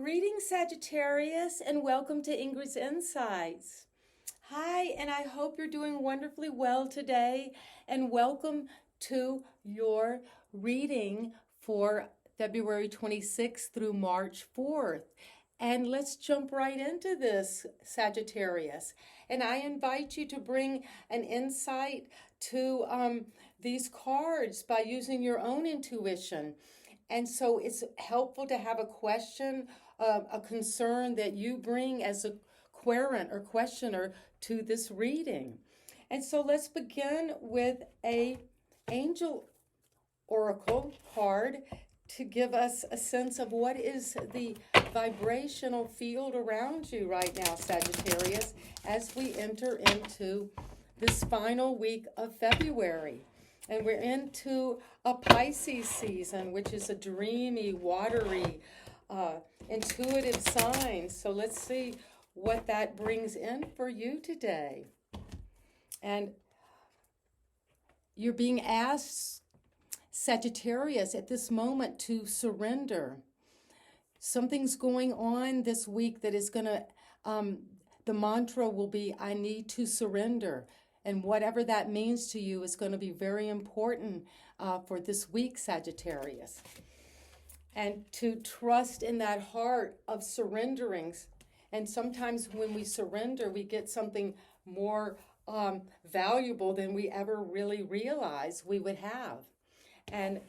Greetings, Sagittarius, and welcome to Ingrid's Insights. Hi, and I hope you're doing wonderfully well today, and welcome to your reading for February 26th through March 4th. And let's jump right into this, Sagittarius. And I invite you to bring an insight to these cards by using your own intuition. And so it's helpful to have a question, a concern that you bring as a querent or questioner to this reading. And so let's begin with a angel oracle card to give us a sense of what is the vibrational field around you right now, Sagittarius, as we enter into this final week of February. And we're into a Pisces season, which is a dreamy, watery, intuitive sign. So let's see what that brings in for you today. And you're being asked, Sagittarius, at this moment to surrender. Something's going on this week that is going to, the mantra will be, I need to surrender. And whatever that means to you is going to be very important for this week, Sagittarius. And to trust in that heart of surrendering. And sometimes when we surrender, we get something more valuable than we ever really realized we would have. And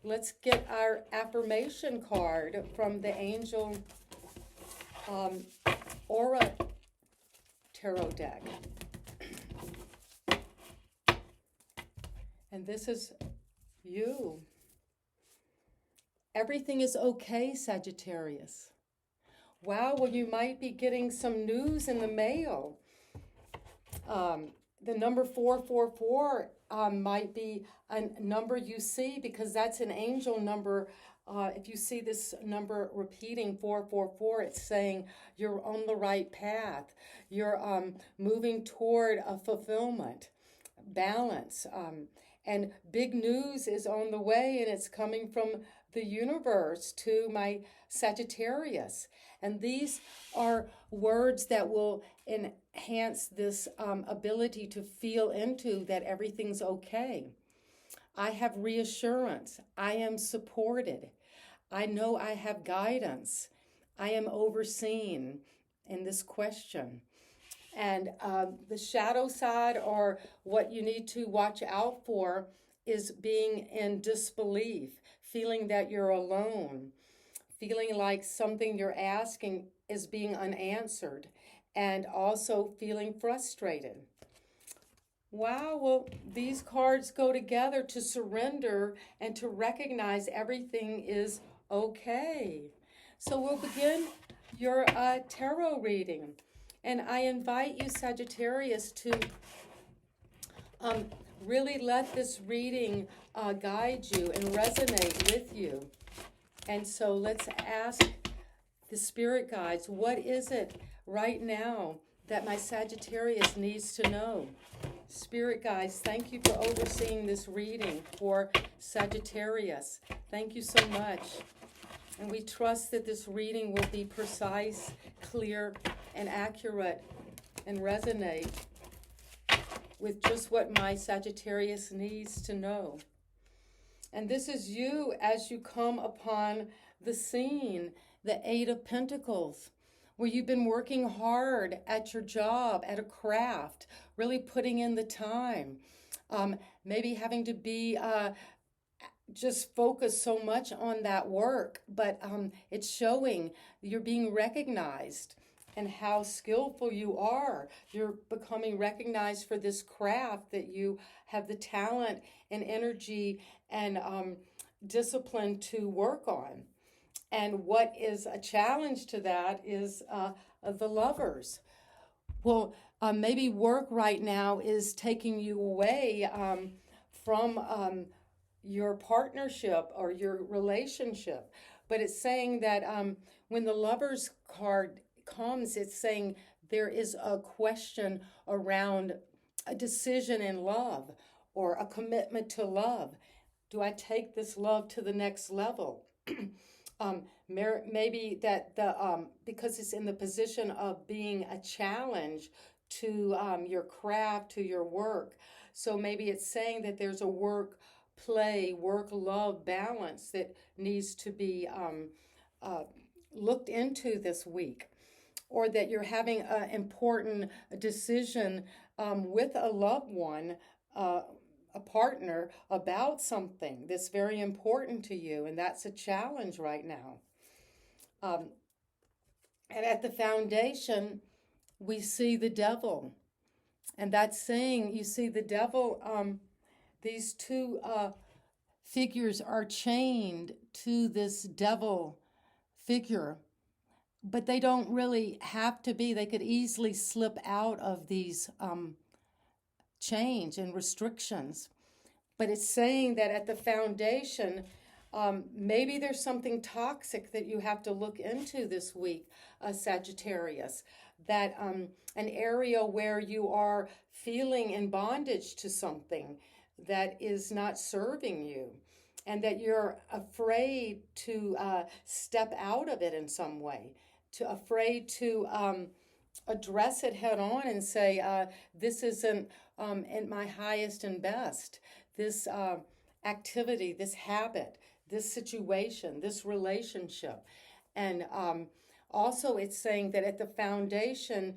let's get our affirmation card from the Angel Aura Tarot deck. And this is you. Everything is okay, Sagittarius. Wow, well, you might be getting some news in the mail. The number 444 might be a number you see because that's an angel number. If you see this number repeating 444, it's saying you're on the right path. You're moving toward a fulfillment, balance. And big news is on the way, and it's coming from the universe to my Sagittarius. And these are words that will enhance this ability to feel into that everything's okay. I have reassurance. I am supported. I know I have guidance. I am overseen in this question. And the shadow side, or what you need to watch out for, is being in disbelief, feeling that you're alone, feeling like something you're asking is being unanswered, and also feeling frustrated. Wow, well, these cards go together to surrender and to recognize everything is okay. So we'll begin your tarot reading. And I invite you, Sagittarius, to really let this reading guide you and resonate with you. And so let's ask the spirit guides, what is it right now that my Sagittarius needs to know? Spirit guides, thank you for overseeing this reading for Sagittarius. Thank you so much. And we trust that this reading will be precise, clear, and accurate, and resonate with just what my Sagittarius needs to know. And this is you as you come upon the scene, the Eight of Pentacles, where you've been working hard at your job, at a craft, really putting in the time, maybe having to be just focus so much on that work, but it's showing you're being recognized and how skillful you are. You're becoming recognized for this craft that you have the talent and energy and discipline to work on. And what is a challenge to that is the Lovers. Well, maybe work right now is taking you away from your partnership or your relationship. But it's saying that when the Lovers card comes, it's saying there is a question around a decision in love or a commitment to love. Do I take this love to the next level? Maybe that because it's in the position of being a challenge to your craft, to your work. So maybe it's saying that there's a work play, work love balance that needs to be uh, looked into this week, or that you're having an important decision with a loved one, uh, a partner, about something that's very important to you, and that's a challenge right now. Um, and at the foundation, we see the devil. And that's saying, you see, the devil, these two figures are chained to this devil figure, but they don't really have to be. They could easily slip out of these chains and restrictions. But it's saying that at the foundation, maybe there's something toxic that you have to look into this week, Sagittarius. That an area where you are feeling in bondage to something that is not serving you, and that you're afraid to step out of it in some way, afraid to address it head on and say, this isn't in my highest and best. This activity, this habit, this situation, this relationship. And also it's saying that at the foundation,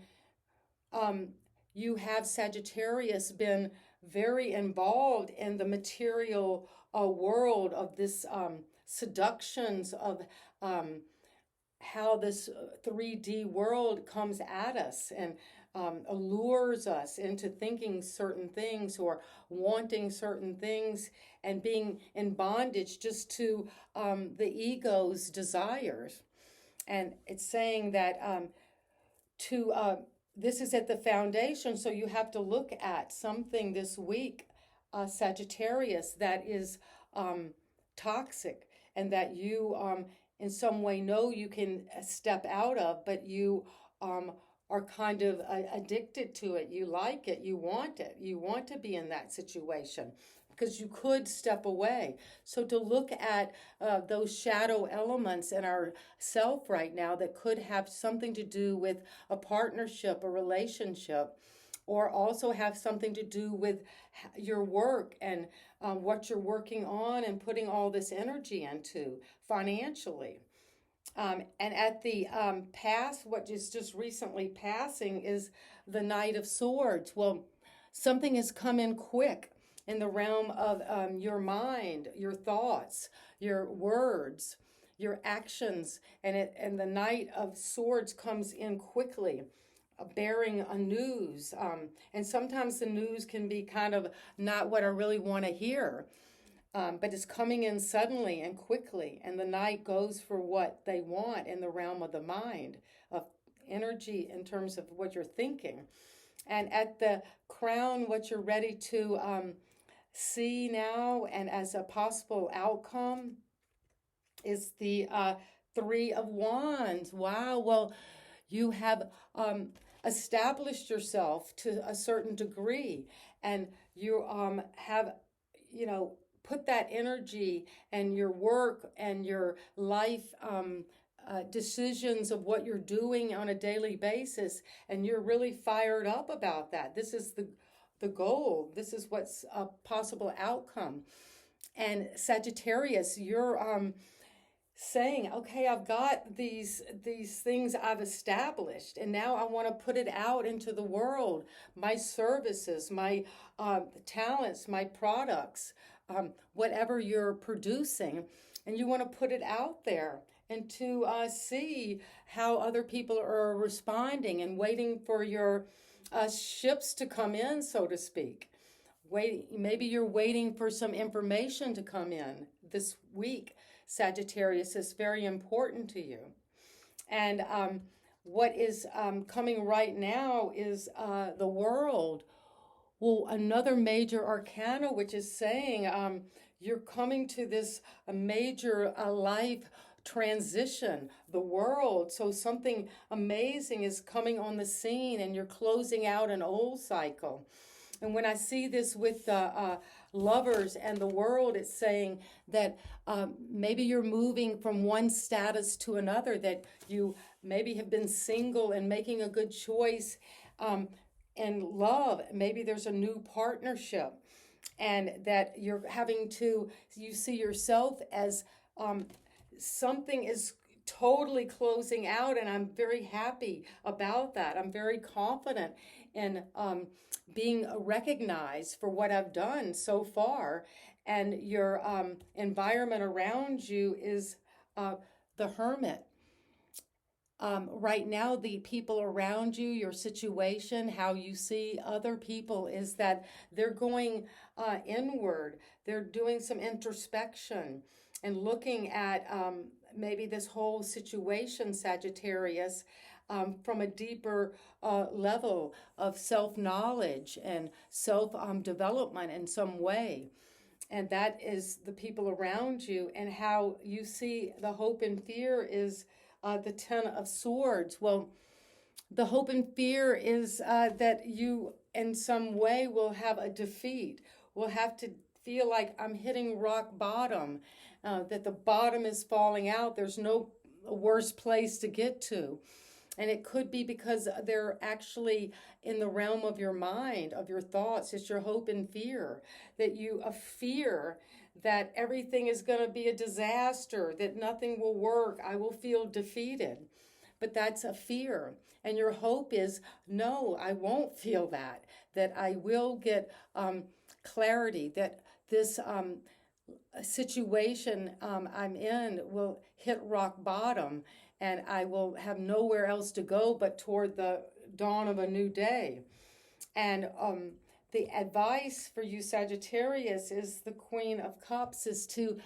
you have, Sagittarius, been very involved in the material world of this seductions of how this 3D world comes at us and allures us into thinking certain things or wanting certain things, and being in bondage just to the ego's desires. And it's saying that this is at the foundation, so you have to look at something this week, Sagittarius, that is toxic, and that you in some way know you can step out of, but you are kind of addicted to it. You like it. You want it. You want to be in that situation because you could step away. So to look at those shadow elements in our self right now that could have something to do with a partnership, a relationship, or also have something to do with your work and what you're working on and putting all this energy into financially. And at the past, what is just recently passing is the Knight of Swords. Well, something has come in quick in the realm of your mind, your thoughts, your words, your actions, and the Knight of Swords comes in quickly, bearing a news. And sometimes the news can be kind of not what I really want to hear. But it's coming in suddenly and quickly, and the Knight goes for what they want in the realm of the mind, of energy in terms of what you're thinking. And at the crown, what you're ready to see now and as a possible outcome is the Three of Wands. Wow, well, you have established yourself to a certain degree, and you have, put that energy and your work and your life decisions of what you're doing on a daily basis, and you're really fired up about that. This is the goal. This is what's a possible outcome. And Sagittarius, you're saying, okay, I've got these things I've established, and now I want to put it out into the world. My services, my talents, my products, whatever you're producing, and you want to put it out there and to see how other people are responding and waiting for your ships to come in, so to speak. Maybe you're waiting for some information to come in this week. Sagittarius is very important to you. And what is coming right now is the World. Well, another major arcana, which is saying you're coming to this major life transition, the World. So something amazing is coming on the scene, and you're closing out an old cycle. And when I see this with the Lovers and the world, it's saying that maybe you're moving from one status to another, that you maybe have been single and making a good choice in love. Maybe there's a new partnership, and that you're having to, you see yourself as something is totally closing out, and I'm very happy about that. I'm very confident in being recognized for what I've done so far, and your environment around you is the Hermit. Right now, the people around you, your situation, how you see other people, is that they're going inward. They're doing some introspection and looking at maybe this whole situation, Sagittarius, from a deeper level of self-knowledge and self-development in some way. And that is the people around you, and how you see the hope and fear is the Ten of Swords. Well, the hope and fear is that you in some way will have a defeat, will have to feel like I'm hitting rock bottom, that the bottom is falling out. There's no worse place to get to. And it could be because they're actually in the realm of your mind, of your thoughts. It's your hope and fear, that you fear that everything is going to be a disaster, that nothing will work. I will feel defeated. But that's a fear. And your hope is, no, I won't feel that, that I will get clarity, that this situation I'm in will hit rock bottom, and I will have nowhere else to go but toward the dawn of a new day. And the advice for you, Sagittarius, is the Queen of Cups, is to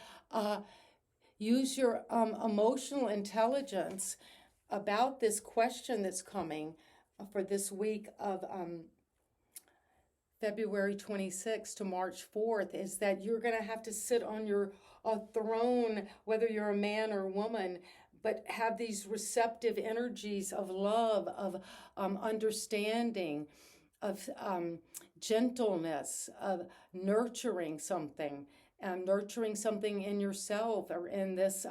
use your emotional intelligence about this question that's coming for this week of February 26th to March 4th, is that you're going to have to sit on your throne, whether you're a man or a woman, but have these receptive energies of love, of understanding, of gentleness, of nurturing something in yourself, or in this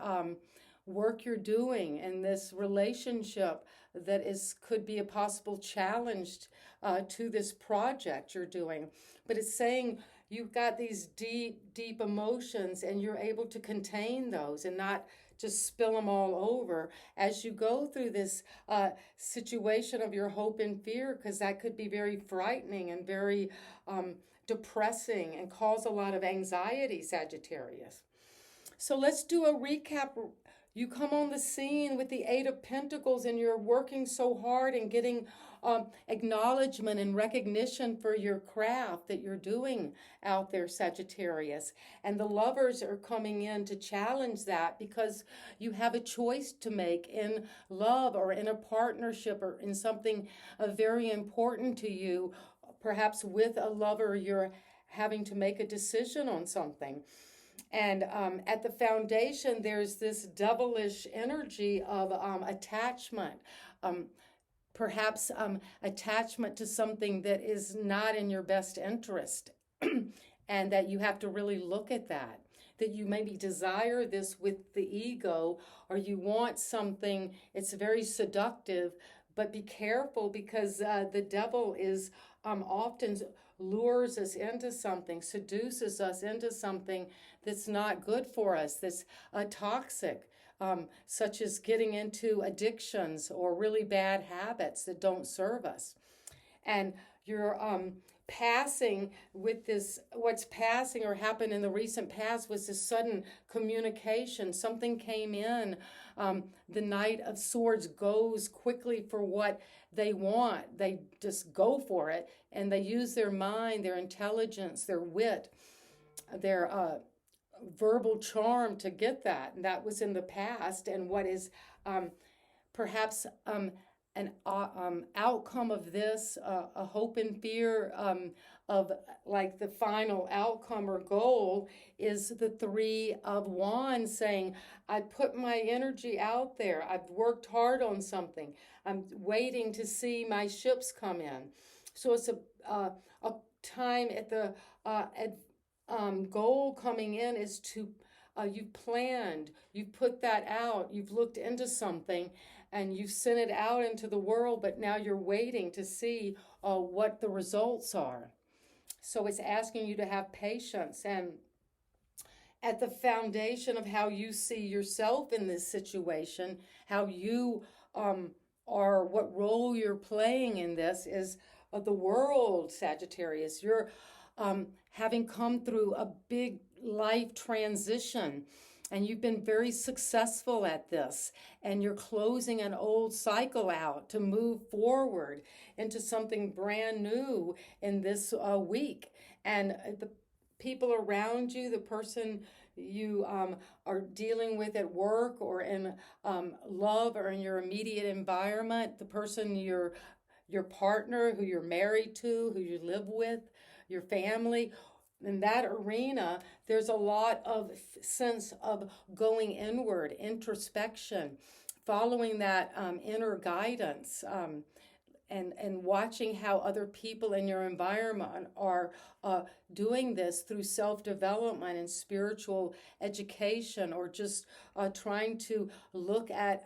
work you're doing, in this relationship that could be a possible challenge to this project you're doing. But it's saying you've got these deep emotions, and you're able to contain those and not just spill them all over as you go through this situation of your hope and fear, because that could be very frightening and very depressing and cause a lot of anxiety, Sagittarius. So let's do a recap. You come on the scene with the Eight of Pentacles, and you're working so hard and getting acknowledgement and recognition for your craft that you're doing out there, Sagittarius. And the Lovers are coming in to challenge that, because you have a choice to make in love, or in a partnership, or in something very important to you. Perhaps with a lover, you're having to make a decision on something. And at the foundation, there's this devilish energy of attachment, perhaps attachment to something that is not in your best interest, and that you have to really look at that you maybe desire this with the ego, or you want something, it's very seductive, but be careful, because the devil is often lures us into something, seduces us into something that's not good for us, that's toxic, such as getting into addictions or really bad habits that don't serve us. And you're passing with this, what's passing or happened in the recent past was this sudden communication. Something came in. The Knight of Swords goes quickly for what they want. They just go for it, and they use their mind, their intelligence, their wit, their verbal charm to get that. And that was in the past. And what is perhaps an outcome of this, a hope and fear of like the final outcome or goal, is the Three of Wands, saying, I put my energy out there. I've worked hard on something. I'm waiting to see my ships come in. So it's a time at the goal coming in is to, you've planned, you've put that out, you've looked into something, and you've sent it out into the world, but now you're waiting to see what the results are. So it's asking you to have patience, and at the foundation of how you see yourself in this situation, how you are, what role you're playing in this is the world, Sagittarius. You're having come through a big life transition, and you've been very successful at this, and you're closing an old cycle out to move forward into something brand new in this week. And the people around you, the person you are dealing with at work or in love or in your immediate environment, the person your partner who you're married to, who you live with, your family, in that arena, there's a lot of sense of going inward, introspection, following that inner guidance, and watching how other people in your environment are doing this through self-development and spiritual education, or just trying to look at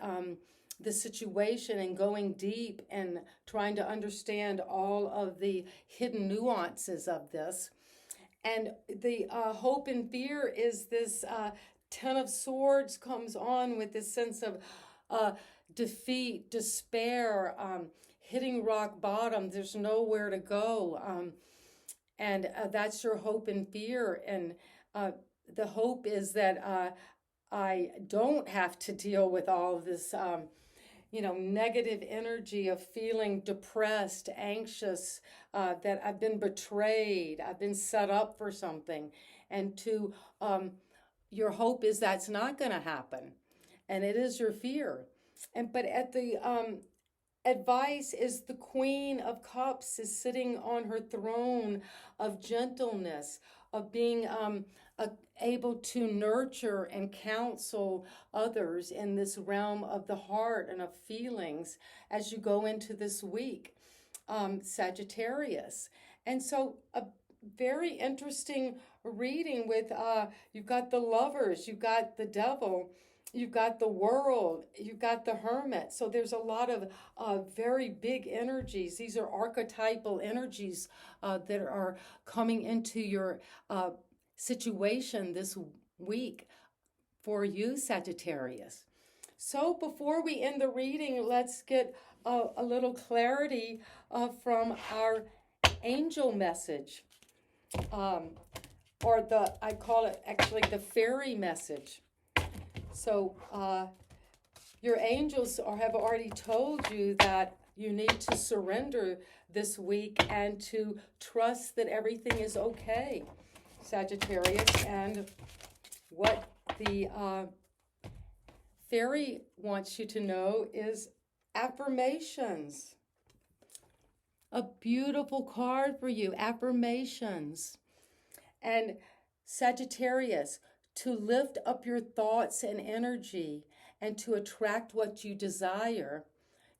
the situation and going deep and trying to understand all of the hidden nuances of this. And the hope and fear is this Ten of Swords comes on with this sense of defeat, despair, hitting rock bottom. There's nowhere to go. And that's your hope and fear. And the hope is that I don't have to deal with all of this negative energy of feeling depressed, anxious, that I've been betrayed, I've been set up for something. And your hope is that's not going to happen. And it is your fear. But at the advice is the Queen of Cups is sitting on her throne of gentleness, of being able to nurture and counsel others in this realm of the heart and of feelings as you go into this week, Sagittarius. And so a very interesting reading with, you've got the Lovers, you've got the Devil, you've got the World, you've got the Hermit. So there's a lot of very big energies. These are archetypal energies that are coming into your situation this week for you, Sagittarius. So before we end the reading, let's get a little clarity from our angel message, or I call it actually the fairy message. So your angels have already told you that you need to surrender this week and to trust that everything is okay, Sagittarius. And what the fairy wants you to know is affirmations. A beautiful card for you, affirmations. And Sagittarius, to lift up your thoughts and energy and to attract what you desire,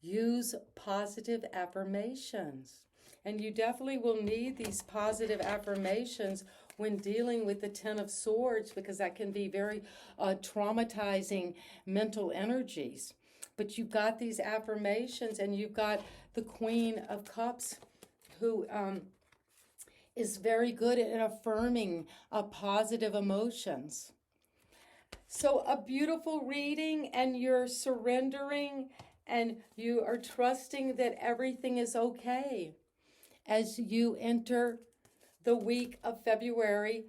use positive affirmations. And you definitely will need these positive affirmations when dealing with the Ten of Swords, because that can be very traumatizing mental energies. But you've got these affirmations, and you've got the Queen of Cups, who is very good at affirming positive emotions. So a beautiful reading, and you're surrendering, and you are trusting that everything is okay as you enter the week of February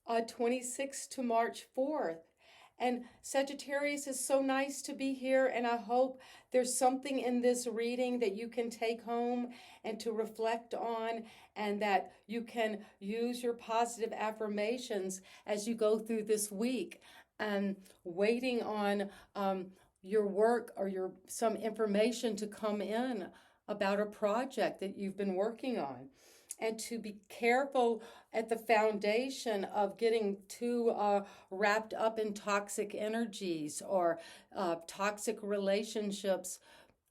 26th to March 4th. And Sagittarius, is so nice to be here, and I hope there's something in this reading that you can take home and to reflect on, and that you can use your positive affirmations as you go through this week, and waiting on your work or some information to come in about a project that you've been working on. And to be careful at the foundation of getting too wrapped up in toxic energies or toxic relationships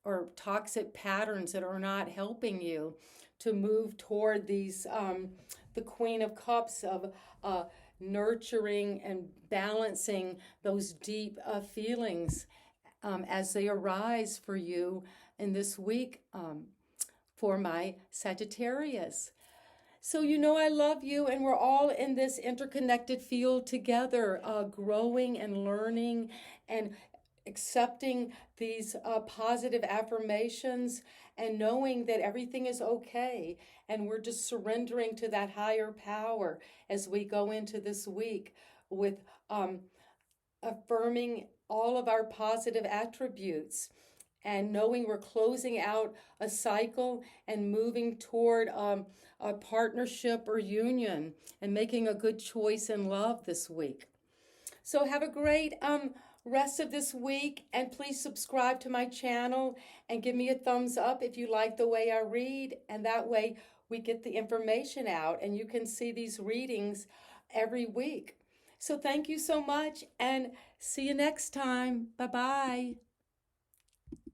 or toxic patterns that are not helping you to move toward these the Queen of Cups of nurturing and balancing those deep feelings as they arise for you in this week for my Sagittarius. So you know I love you, and we're all in this interconnected field together, growing and learning and accepting these positive affirmations and knowing that everything is okay. And we're just surrendering to that higher power as we go into this week with affirming all of our positive attributes and knowing we're closing out a cycle and moving toward a partnership or union and making a good choice in love this week. So have a great rest of this week, and please subscribe to my channel and give me a thumbs up if you like the way I read, and that way we get the information out and you can see these readings every week. So thank you so much, and see you next time. Bye-bye.